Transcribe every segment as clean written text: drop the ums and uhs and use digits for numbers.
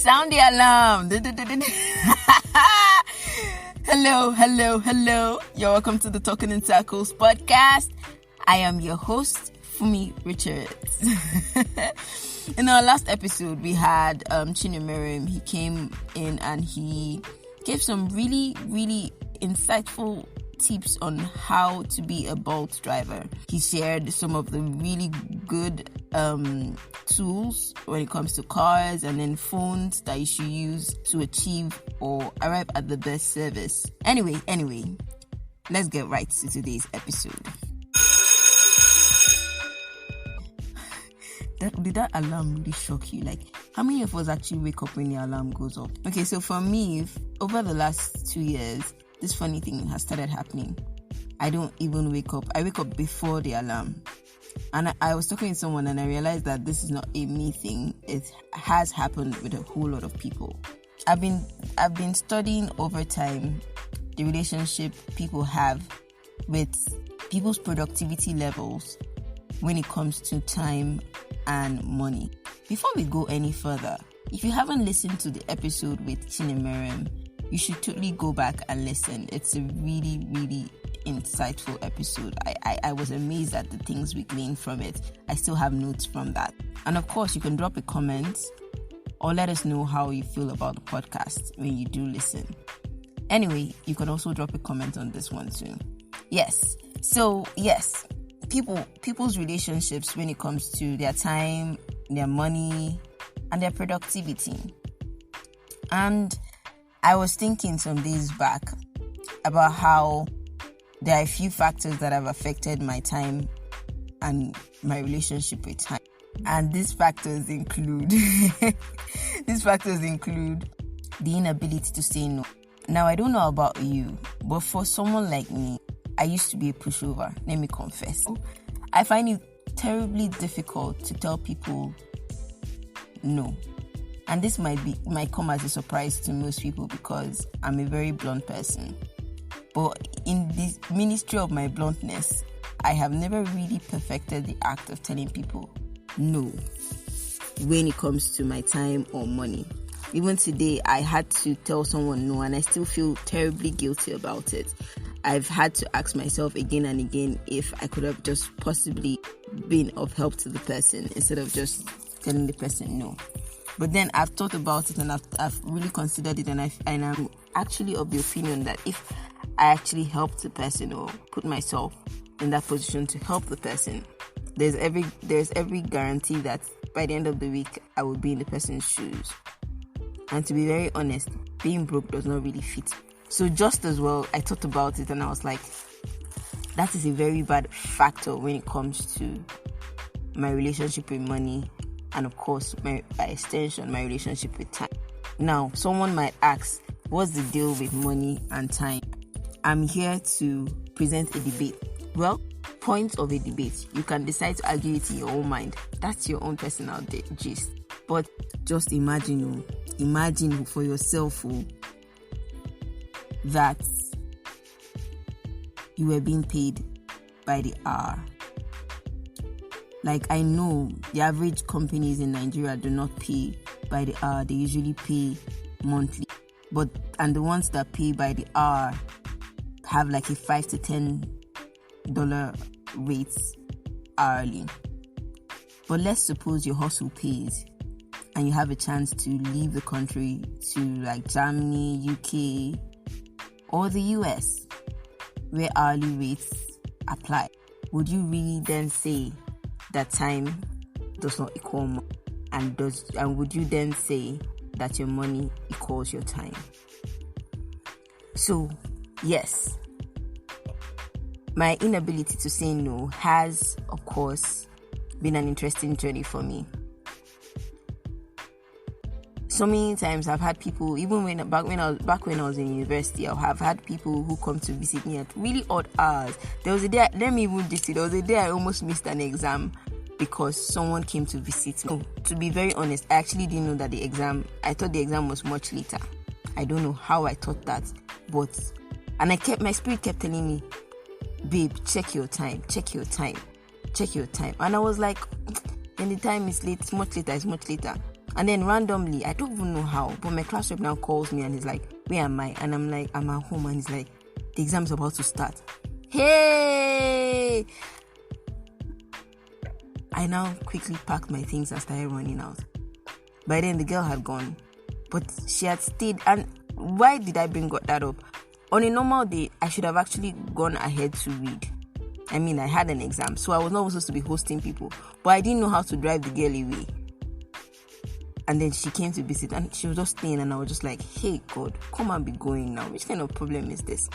Sound the alarm. Hello. You're welcome to the Talking in Circles podcast. I am your host, Fumi Richards. In our last episode, we had Chinemerem. He came in and he gave some really, really insightful tips on how to be a Bolt driver. He shared some of the really good tools when it comes to cars and then phones that you should use to achieve or arrive at the best service. Anyway, let's get right to today's episode. Did that alarm really shock you? Like, how many of us actually wake up when the alarm goes off? Okay, so for me, over the last 2 years, this funny thing has started happening. I don't even wake up. I wake up before the alarm. And I was talking to someone and I realized that this is not a me thing. It has happened with a whole lot of people. I've been studying over time the relationship people have with people's productivity levels when it comes to time and money. Before we go any further, if you haven't listened to the episode with Chinemerem, you should totally go back and listen. It's a really, really insightful episode. I was amazed at the things we gleaned from it. I still have notes from that. And of course, you can drop a comment or let us know how you feel about the podcast when you do listen. Anyway, you can also drop a comment on this one too. Yes. So, yes, people's relationships when it comes to their time, their money, and their productivity. And I was thinking some days back about how there are a few factors that have affected my time and my relationship with time. And these factors include the inability to say no. Now, I don't know about you, but for someone like me, I used to be a pushover. Let me confess. I find it terribly difficult to tell people no. And this might come as a surprise to most people because I'm a very blunt person. But in this ministry of my bluntness, I have never really perfected the act of telling people no when it comes to my time or money. Even today, I had to tell someone no, and I still feel terribly guilty about it. I've had to ask myself again and again if I could have just possibly been of help to the person instead of just telling the person no. But then I've thought about it and I've really considered it, and I'm actually of the opinion that if I actually help the person or put myself in that position to help the person, there's every guarantee that by the end of the week I will be in the person's shoes. And to be very honest, being broke does not really fit. So just as well, I thought about it and I was like, that is a very bad factor when it comes to my relationship with money. And of course, by extension, my relationship with time. Now, someone might ask, what's the deal with money and time? I'm here to present a debate. Well, point of a debate. You can decide to argue it in your own mind. That's your own personal gist. But just imagine for yourself that you were being paid by the hour. Like, I know the average companies in Nigeria do not pay by the hour. They usually pay monthly. And the ones that pay by the hour have like a $5 to $10 rates hourly. But let's suppose your hustle pays and you have a chance to leave the country to like Germany, UK, or the US, where hourly rates apply. Would you really then say that time does not equal money? And would you then say that your money equals your time? So, yes, my inability to say no has, of course, been an interesting journey for me. So many times I've had people, even back when I was in university, I have had people who come to visit me at really odd hours. There was a day, let me even this. There was a day I almost missed an exam because someone came to visit me. To be very honest, I actually didn't know that I thought the exam was much later. I don't know how I thought that, and my spirit kept telling me, babe, check your time. And I was like, when the time is late, it's much later. And then randomly, I don't even know how, but my class rep now calls me and he's like, where am I? And I'm like, I'm at home. And he's like, the exam's about to start. Hey! I now quickly packed my things and started running out. By then, the girl had gone. But she had stayed. And why did I bring that up? On a normal day, I should have actually gone ahead to read. I mean, I had an exam, so I was not supposed to be hosting people. But I didn't know how to drive the girl away. And then she came to visit, and she was just staying, and I was just like, hey, God, come and be going now. Which kind of problem is this?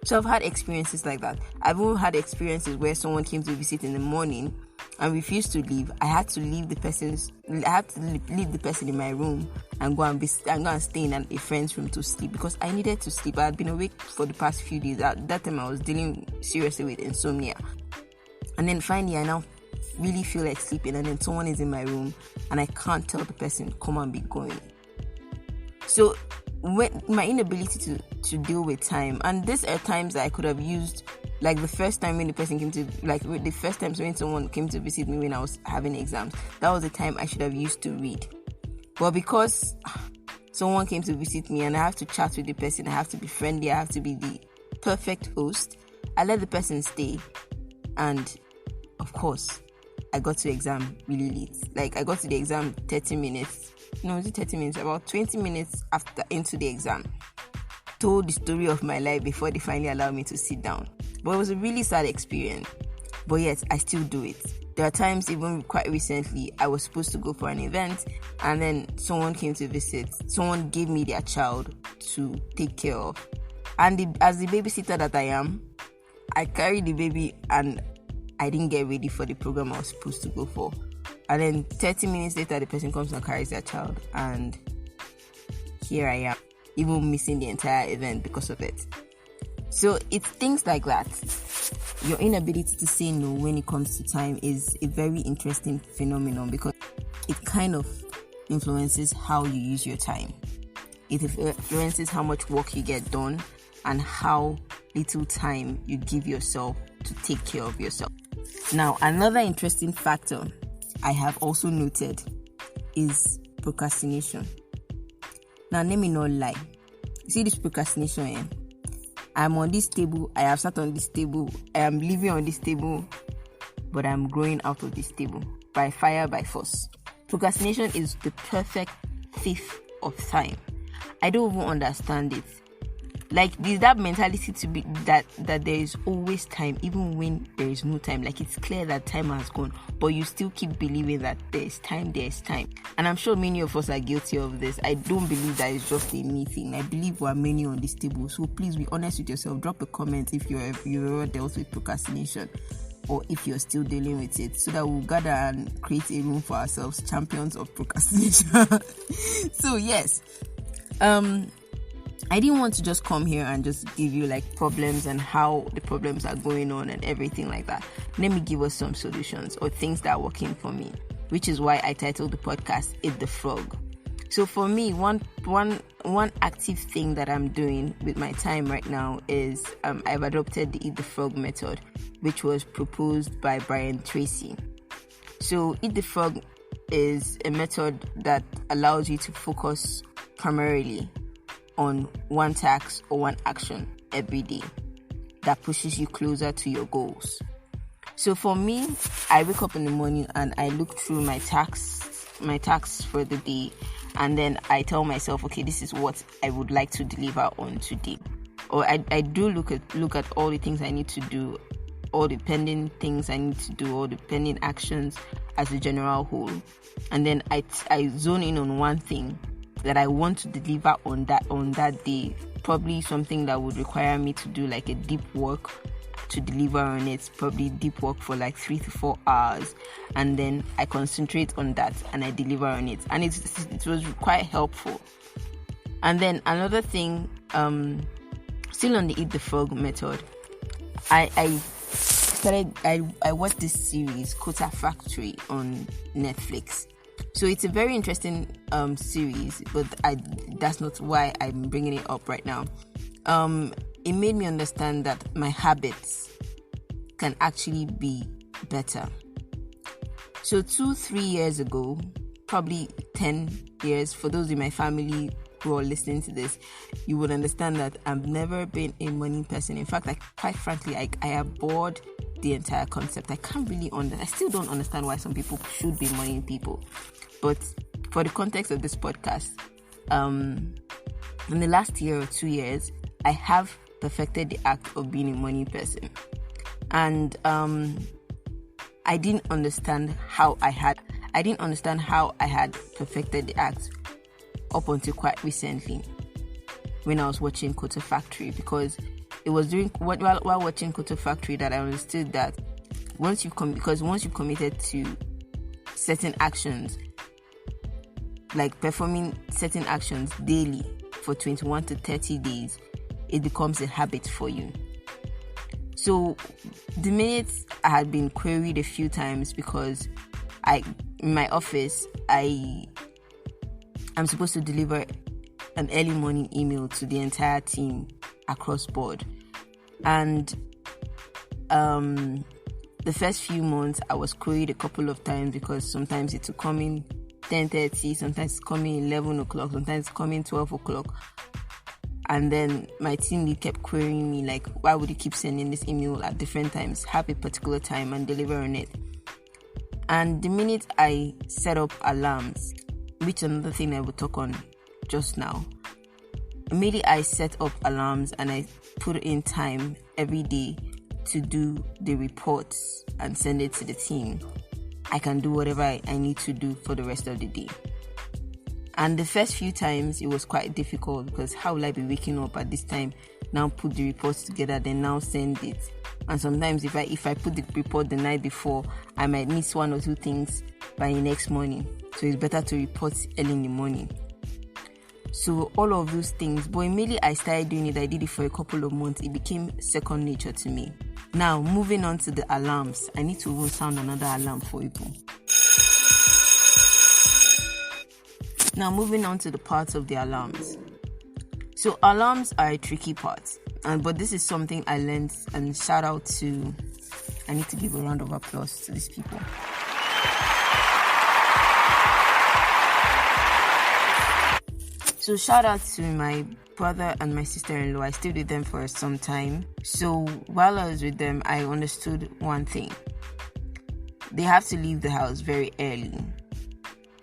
So I've had experiences like that. I've even had experiences where someone came to visit in the morning and refused to leave. I had to leave the person in my room and go and stay in a friend's room to sleep because I needed to sleep. I had been awake for the past few days. At that time, I was dealing seriously with insomnia. And then finally, I now really feel like sleeping, and then someone is in my room and I can't tell the person, come and be going. So when my inability to deal with time, and these are times that I could have used, like the first time when when someone came to visit me when I was having exams, that was the time I should have used to read. But because someone came to visit me and I have to chat with the person, I have to be friendly, I have to be the perfect host, I let the person stay. And of course, I got to the exam really late. Like, I got to the exam 30 minutes. No, was it 30 minutes? About 20 minutes into the exam. Told the story of my life before they finally allowed me to sit down. But it was a really sad experience. But yet, I still do it. There are times, even quite recently, I was supposed to go for an event, and then someone came to visit. Someone gave me their child to take care of. And as the babysitter that I am, I carried the baby and I didn't get ready for the program I was supposed to go for. And then 30 minutes later, the person comes and carries their child. And here I am, even missing the entire event because of it. So it's things like that. Your inability to say no when it comes to time is a very interesting phenomenon because it kind of influences how you use your time. It influences how much work you get done and how little time you give yourself to take care of yourself. Now, another interesting factor I have also noted is procrastination. Now, let me not lie. You see this procrastination, I'm on this table, I have sat on this table, I am living on this table, but I'm growing out of this table by fire, by force. Procrastination is the perfect thief of time. I don't even understand it. Like, there's that mentality to be that there is always time, even when there is no time. Like, it's clear that time has gone, but you still keep believing that there's time. And I'm sure many of us are guilty of this. I don't believe that it's just a me thing. I believe we are many on this table. So please be honest with yourself. Drop a comment if you ever dealt with procrastination, or if you're still dealing with it, so that we'll gather and create a room for ourselves, champions of procrastination. So yes, I didn't want to just come here and just give you like problems and how the problems are going on and everything like that. Let me give us some solutions or things that are working for me, which is why I titled the podcast Eat the Frog. So for me, one active thing that I'm doing with my time right now is I've adopted the Eat the Frog method, which was proposed by Brian Tracy. So Eat the Frog is a method that allows you to focus primarily on one task or one action every day that pushes you closer to your goals. So for me, I wake up in the morning and I look through my tasks for the day, and then I tell myself, okay, this is what I would like to deliver on today. Or I do look at all the things I need to do, all the pending things I need to do, all the pending actions as a general whole, and then I zone in on one thing that I want to deliver on that day, probably something that would require me to do like a deep work to deliver on it, probably deep work for like 3 to 4 hours, and then I concentrate on that and I deliver on it, and it was quite helpful. And then another thing, still on the Eat the Frog method, I watched this series Quota Factory on Netflix. So it's a very interesting series, but that's not why I'm bringing it up right now. It made me understand that my habits can actually be better. So 2-3 years ago, probably 10 years, for those in my family who are listening to this, you would understand that I've never been a money person. In fact, quite frankly, I abhorred the entire concept. I still don't understand why some people should be money people. But for the context of this podcast, in the last year or 2 years, I have perfected the act of being a money person. And I didn't understand how I had perfected the act up until quite recently when I was watching Koto Factory, because it was while watching Koto Factory that I understood that once you've committed to certain actions, like performing certain actions daily for 21 to 30 days, it becomes a habit for you. So the minute I had been queried a few times because in my office, I'm supposed to deliver an early morning email to the entire team across board. And the first few months, I was queried a couple of times because sometimes it would come in 10:30, sometimes it's coming 11 o'clock, sometimes it's coming 12 o'clock. And then my team lead kept querying me, like, why would you keep sending this email at different times? Have a particular time and deliver on it. And the minute I set up alarms, which is another thing I will talk on just now, immediately I set up alarms and I put in time every day to do the reports and send it to the team, I can do whatever I need to do for the rest of the day. And the first few times it was quite difficult because how will I be waking up at this time, now put the reports together, then now send it? And sometimes if I put the report the night before, I might miss one or two things by the next morning. So it's better to report early in the morning. So all of those things, but immediately I started doing it, I did it for a couple of months, it became second nature to me. Now, moving on to the alarms, I need to even sound another alarm for you. Now, moving on to the parts of the alarms. So alarms are a tricky part, but this is something I learned, and shout out to, I need to give a round of applause to these people. So shout out to my brother and my sister-in-law. I stayed with them for some time. So while I was with them, I understood one thing. They have to leave the house very early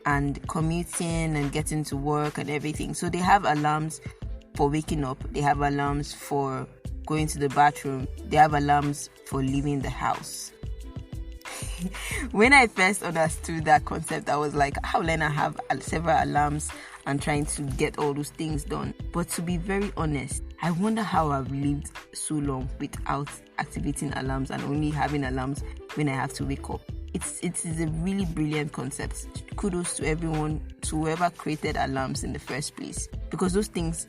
and commuting and getting to work and everything. So they have alarms for waking up. They have alarms for going to the bathroom. They have alarms for leaving the house. When I first understood that concept, I was like, how will I have several alarms and trying to get all those things done? But to be very honest, I wonder how I've lived so long without activating alarms and only having alarms when I have to wake up. It is a really brilliant concept. Kudos to everyone, to whoever created alarms in the first place, because those things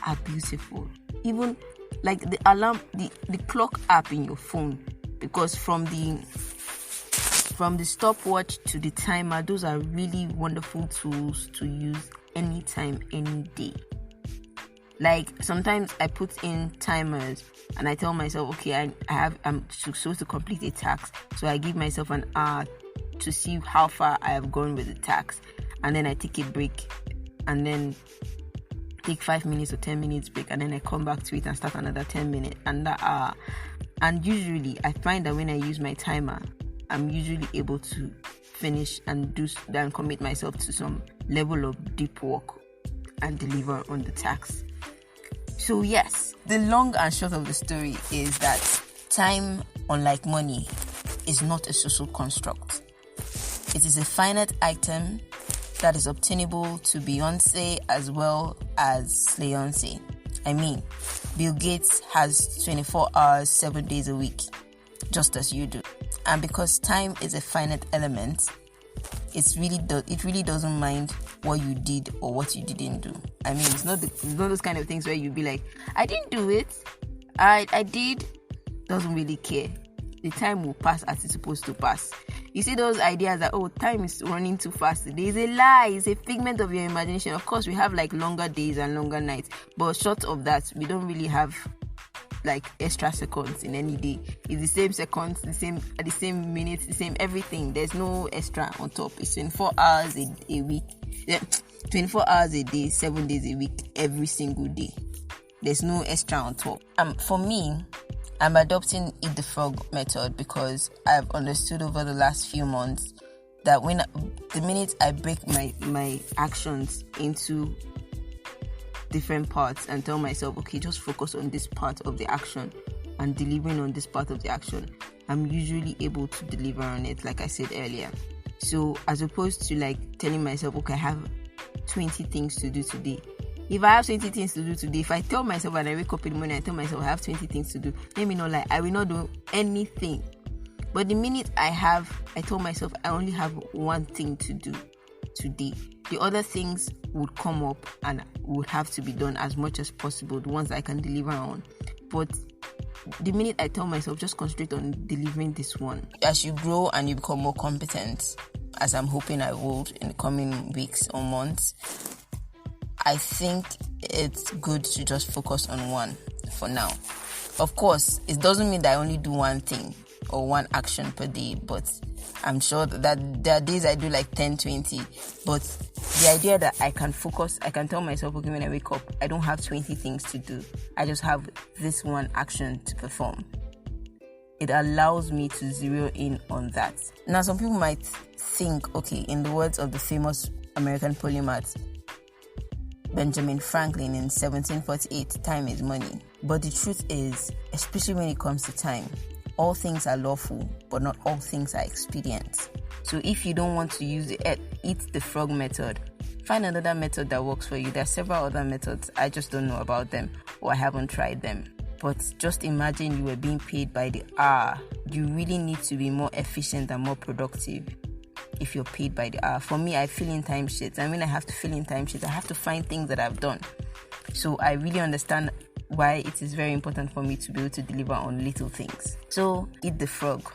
are beautiful. Even like the alarm, the clock app in your phone, because from the stopwatch to the timer, those are really wonderful tools to use anytime, any day. Like sometimes I put in timers and I tell myself, okay, I'm supposed to complete a task, so I give myself an hour to see how far I have gone with the task, and then I take a break, and then take 5 minutes or 10 minutes break, and then I come back to it and start another 10 minutes and that hour. And usually I find that when I use my timer, I'm usually able to finish and commit myself to some level of deep work and deliver on the task. So yes, the long and short of the story is that time, unlike money, is not a social construct. It is a finite item that is obtainable to Beyonce as well as Slayonce. I mean, Bill Gates has 24 hours, 7 days a week, just as you do. And because time is a finite element, it really doesn't mind what you did or what you didn't do. I mean, it's not those kind of things where you'd be like, I didn't do it, I did. Doesn't really care. The time will pass as it's supposed to pass. You see those ideas that, time is running too fast today. It's a lie. It's a figment of your imagination. Of course, we have like longer days and longer nights, but short of that, we don't really have like extra seconds in any day. It's the same seconds, the same minutes, the same everything. There's no extra on top. It's 24 hours a week. Yeah, 24 hours a day, 7 days a week, every single day. There's no extra on top. For me, I'm adopting Eat the Frog method because I've understood over the last few months that the minute I break my actions into different parts and tell myself, okay, just focus on this part of the action and delivering on this part of the action, I'm usually able to deliver on it, like I said earlier. So as opposed to like telling myself, okay, I have 20 things to do today. If I have 20 things to do today, if I tell myself when I wake up in the morning, I tell myself I have 20 things to do, let me know, like, I will not do anything. But the minute I told myself I only have one thing to do today, the other things would come up and would have to be done as much as possible, the ones I can deliver on. But the minute I tell myself, just concentrate on delivering this one. As you grow and you become more competent, as I'm hoping I will in the coming weeks or months, I think it's good to just focus on one for now. Of course, it doesn't mean that I only do one thing or one action per day, but I'm sure that there are days I do like 10, 20, but the idea that I can focus, I can tell myself, okay, when I wake up, I don't have 20 things to do. I just have this one action to perform. It allows me to zero in on that. Now, some people might think, okay, in the words of the famous American polymath, Benjamin Franklin in 1748, time is money. But the truth is, especially when it comes to time, all things are lawful, but not all things are expedient. So if you don't want to use the Eat the Frog method, find another method that works for you. There are several other methods. I just don't know about them or I haven't tried them. But just imagine you were being paid by the hour. You really need to be more efficient and more productive if you're paid by the hour. For me, I fill in timesheets. And when I have to fill in timesheets, I have to find things that I've done. So I really understand why it is very important for me to be able to deliver on little things. So eat the frog,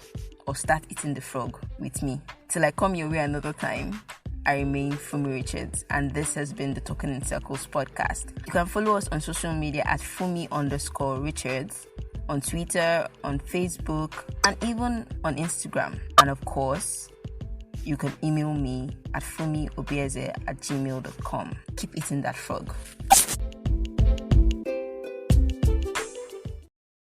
or start eating the frog with me. Till I come your way another time, I remain Fumi Richards, and this has been the Talking in Circles podcast. You can follow us on social media at Fumi_Richards, on Twitter, on Facebook, and even on Instagram. And of course, you can email me at fumiobeze@gmail.com. Keep eating that frog.